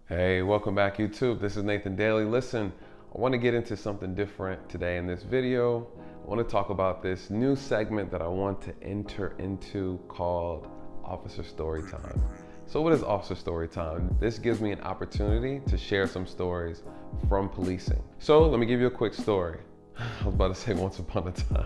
Hey, welcome back YouTube. This is Nathan Daley. Listen, I want to get into something different today in this video. I want to talk about this new segment that I want to enter into called Officer Story Time. So what is Officer Story Time? This gives me an opportunity to share some stories from policing. So let me give you a quick story. I was about to say once upon a time.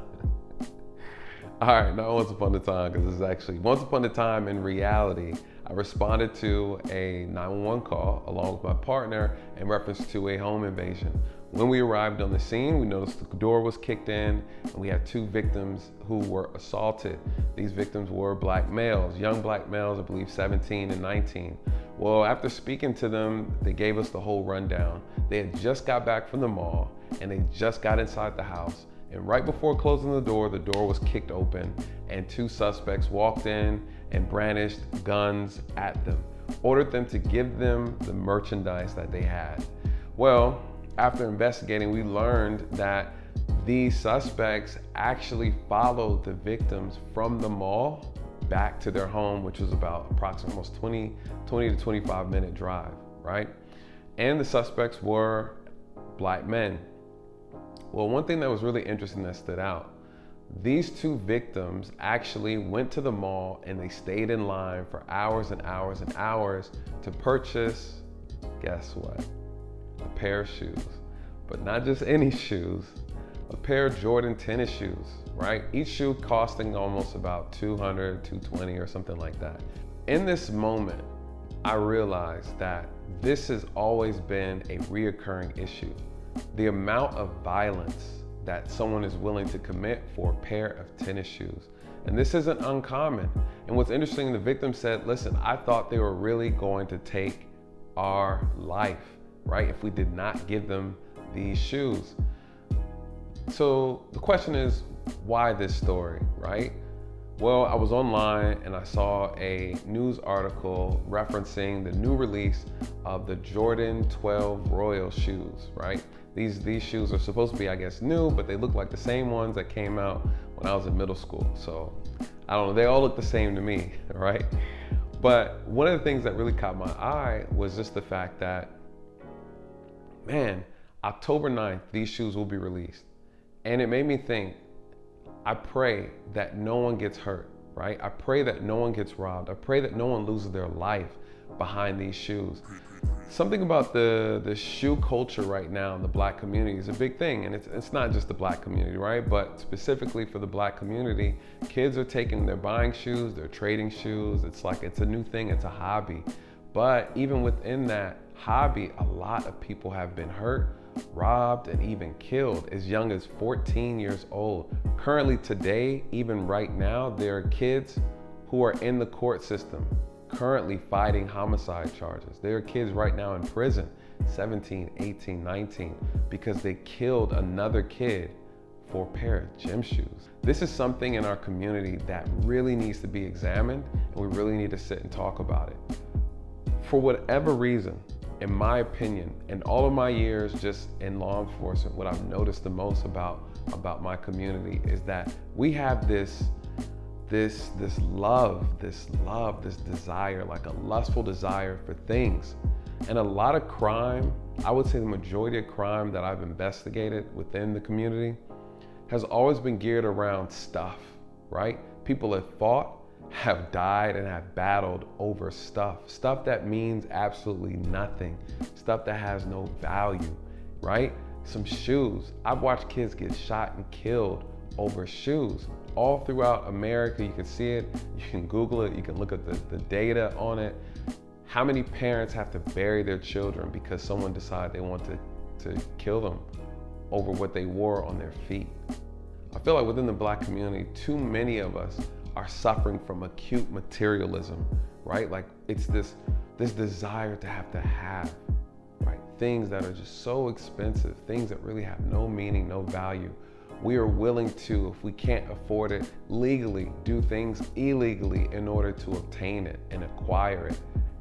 All right, not once upon a time, because this is actually once upon a time in reality. I responded to a 911 call along with my partner in reference to a home invasion. When we arrived on the scene, we noticed the door was kicked in and we had two victims who were assaulted. These victims were black males, young black males, I believe 17 and 19. Well, after speaking to them, they gave us the whole rundown. They had just got back from the mall and they just got inside the house. And right before closing the door was kicked open and two suspects walked in and brandished guns at them, ordered them to give them the merchandise that they had. Well, after investigating, we learned that these suspects actually followed the victims from the mall back to their home, which was about approximately almost 20 to 25 minute drive, right? And the suspects were black men. Well, one thing that was really interesting that stood out, these two victims actually went to the mall and they stayed in line for hours and hours and hours to purchase, guess what? A pair of shoes. But not just any shoes, a pair of Jordan tennis shoes, right? Each shoe costing almost about $200, $220 or something like that. In this moment, I realized that this has always been a reoccurring issue. The amount of violence that someone is willing to commit for a pair of tennis shoes. And this isn't uncommon. And what's interesting, the victim said, listen, I thought they were really going to take our life, right? If we did not give them these shoes. So the question is, why this story, right? Well, I was online and I saw a news article referencing the new release of the Jordan 12 Royal shoes, right? These shoes are supposed to be, I guess, new, but they look like the same ones that came out when I was in middle school. So I don't know, they all look the same to me, right? But one of the things that really caught my eye was just the fact that, man, October 9th, these shoes will be released. And it made me think, I pray that no one gets hurt, right? I pray that no one gets robbed. I pray that no one loses their life behind these shoes. Something about the shoe culture right now in the black community is a big thing. And it's not just the black community, right? But specifically for the black community, kids are they're buying shoes, they're trading shoes. It's like, it's a new thing, it's a hobby. But even within that hobby, a lot of people have been hurt, robbed, and even killed as young as 14 years old. Currently today, even right now, there are kids who are in the court system currently fighting homicide charges. There are kids right now in prison, 17, 18, 19, because they killed another kid for a pair of gym shoes. This is something in our community that really needs to be examined, and we really need to sit and talk about it. For whatever reason, in my opinion, in all of my years just in law enforcement, what I've noticed the most about my community is that we have this desire, like a lustful desire for things. And a lot of crime, I would say the majority of crime that I've investigated within the community has always been geared around stuff, right? People have fought, have died, and have battled over stuff that means absolutely nothing, stuff that has no value, right? Some shoes. I've watched kids get shot and killed over shoes all throughout America. You can see it, you can Google it, you can look at the data on it. How many parents have to bury their children because someone decided they want to kill them over what they wore on their feet? I feel like within the black community, too many of us are suffering from acute materialism, right? Like it's this desire to have, right? Things that are just so expensive, things that really have no meaning, no value. We are willing to, if we can't afford it legally, do things illegally in order to obtain it and acquire it.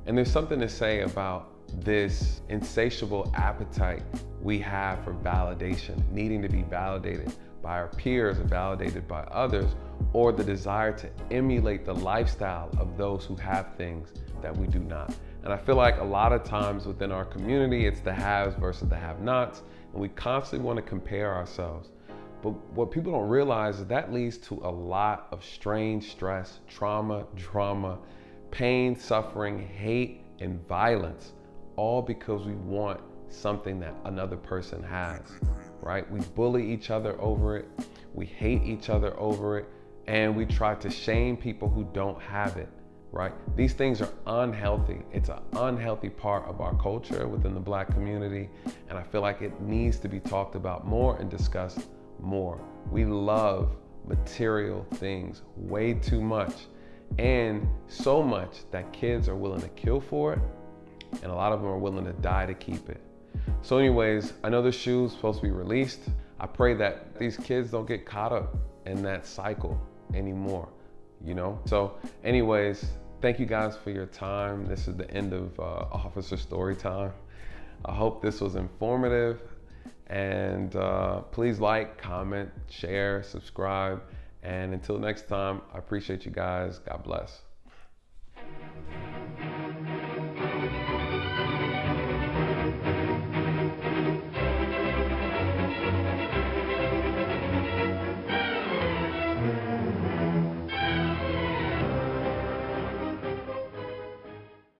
And there's something to say about this insatiable appetite we have for validation, needing to be validated by our peers and validated by others, or the desire to emulate the lifestyle of those who have things that we do not. And And I feel like a lot of times within our community, it's the haves versus the have-nots, and we constantly want to compare ourselves. But what people don't realize is that leads to a lot of strain, stress, trauma, drama, pain, suffering, hate, and violence, all because we want something that another person has, right? We bully each other over it, we hate each other over it, and we try to shame people who don't have it, right? These things are unhealthy. It's an unhealthy part of our culture within the Black community, and I feel like it needs to be talked about more and discussed more. We love material things way too much, and so much that kids are willing to kill for it, and a lot of them are willing to die to keep it. So anyways, I know the shoe's supposed to be released. I pray that these kids don't get caught up in that cycle anymore, you know? So anyways, thank you guys for your time. This is the end of Officer Story Time. I hope this was informative, and please like, comment, share, subscribe, and until next time, I appreciate you guys. God bless.